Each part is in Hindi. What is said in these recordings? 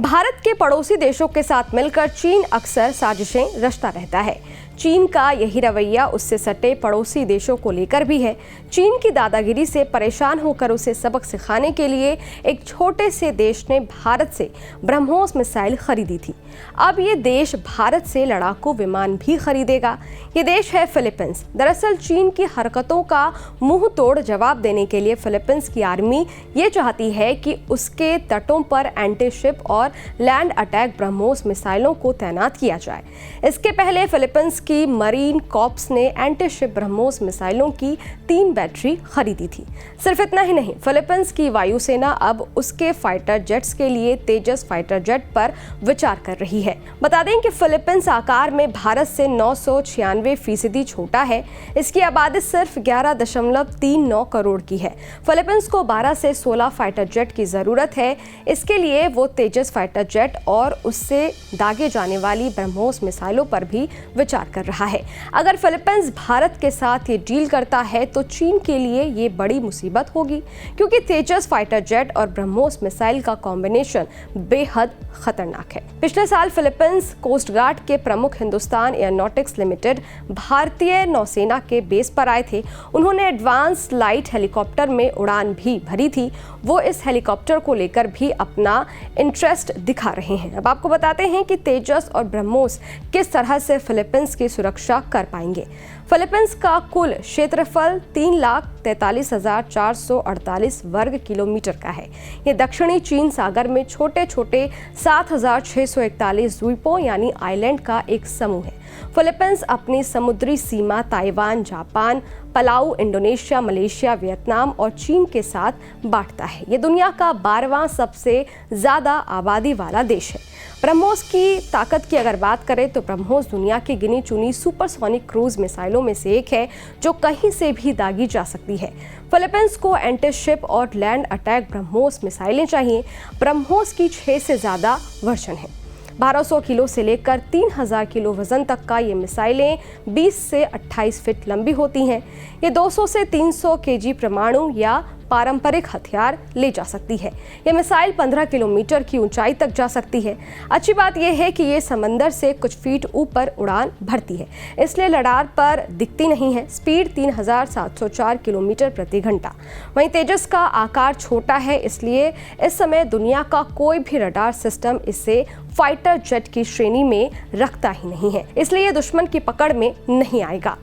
भारत के पड़ोसी देशों के साथ मिलकर चीन अक्सर साजिशें रचता रहता है। चीन का यही रवैया उससे सटे पड़ोसी देशों को लेकर भी है। चीन की दादागिरी से परेशान होकर उसे सबक सिखाने के लिए एक छोटे से देश ने भारत से ब्रह्मोस मिसाइल खरीदी थी। अब ये देश भारत से लड़ाकू विमान भी खरीदेगा। ये देश है फिलीपींस। दरअसल चीन की हरकतों का मुंह तोड़ जवाब देने के लिए फिलीपींस की आर्मी ये चाहती है कि उसके तटों पर एंटी शिप और लैंड अटैक ब्रह्मोस मिसाइलों को तैनात किया जाए। इसके पहले फिलीपींस की मरीन कॉर्प्स ने एंटी शिप ब्रह्मोस मिसाइलों की 3 बैटरी खरीदी थी। सिर्फ इतना ही नहीं, फिलीपींस की वायुसेना अब उसके फाइटर जेट्स के लिए तेजस फाइटर जेट पर विचार कर रही है। बता दें कि फिलीपींस आकार में भारत से 996% छोटा है। इसकी आबादी सिर्फ 11.39 करोड़ की है। फिलीपींस को 12 से 16 फाइटर जेट की जरूरत है। इसके लिए वो तेजस फाइटर जेट और उससे दागे जाने वाली ब्रह्मोस मिसाइलों पर भी विचार कर रहा है। अगर फिलीपींस भारत के साथ ये डील करता है तो चीन के लिए ये बड़ी मुसीबत होगी, क्योंकि तेजस फाइटर जेट और ब्रह्मोस मिसाइल का कॉम्बिनेशन बेहद खतरनाक है। पिछले साल फिलीपींस कोस्ट गार्ड के प्रमुख हिंदुस्तान एयरोनॉटिक्स लिमिटेड भारतीय नौसेना के बेस पर आए थे। उन्होंने एडवांस लाइट हेलीकॉप्टर में उड़ान भी भरी थी। वो इस हेलीकॉप्टर को लेकर भी अपना इंटरेस्ट दिखा रहे हैं। अब आपको बताते हैं कि तेजस और ब्रह्मोस किस तरह से फिलीपींस की सुरक्षा कर पाएंगे। फिलीपींस का कुल क्षेत्रफल 3,43,448 वर्ग किलोमीटर का है। ये दक्षिणी चीन सागर में छोटे छोटे 7,641 द्वीपों यानी आइलैंड का एक समूह है। फिलीपींस अपनी समुद्री सीमा Taiwan, Japan, Palau, Indonesia, Malaysia, Vietnam और चीन के साथ बांटता है। ये दुनिया का 12वां सबसे ज्यादा आबादी वाला देश है। ब्रह्मोस की ताकत की अगर बात करें तो ब्रह्मोस दुनिया की गिनी चुनी सुपरसोनिक क्रूज मिसाइलों में से एक है, जो कहीं से भी दागी जा सकती है। फिलीपींस को एंटी शिप और लैंड अटैक ब्रह्मोस मिसाइलें चाहिए। ब्रह्मोस की 6 से ज़्यादा वर्जन है। 1200 किलो से लेकर 3000 किलो वजन तक का ये मिसाइलें 20 से 28 फीट लंबी होती हैं। ये 200 से 300 केजी परमाणु या पारंपरिक हथियार ले जा सकती है। ये मिसाइल 15 किलोमीटर की ऊंचाई तक जा सकती है। अच्छी बात यह है कि ये समंदर से कुछ फीट ऊपर उड़ान भरती है, इसलिए रडार पर दिखती नहीं है। स्पीड 3704 किलोमीटर प्रति घंटा। वहीं तेजस का आकार छोटा है, इसलिए इस समय दुनिया का कोई भी रडार सिस्टम इसे फाइटर जेट की श्रेणी में रखता ही नहीं है, इसलिए ये दुश्मन की पकड़ में नहीं आएगा।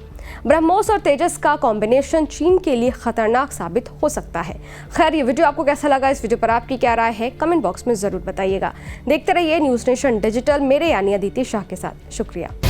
ब्रह्मोस और तेजस का कॉम्बिनेशन चीन के लिए खतरनाक साबित हो सकता है। खैर, ये वीडियो आपको कैसा लगा? इस वीडियो पर आपकी क्या राय है? कमेंट बॉक्स में जरूर बताइएगा। देखते रहिए न्यूज़ नेशन डिजिटल, मेरे यानी अदिति शाह के साथ। शुक्रिया।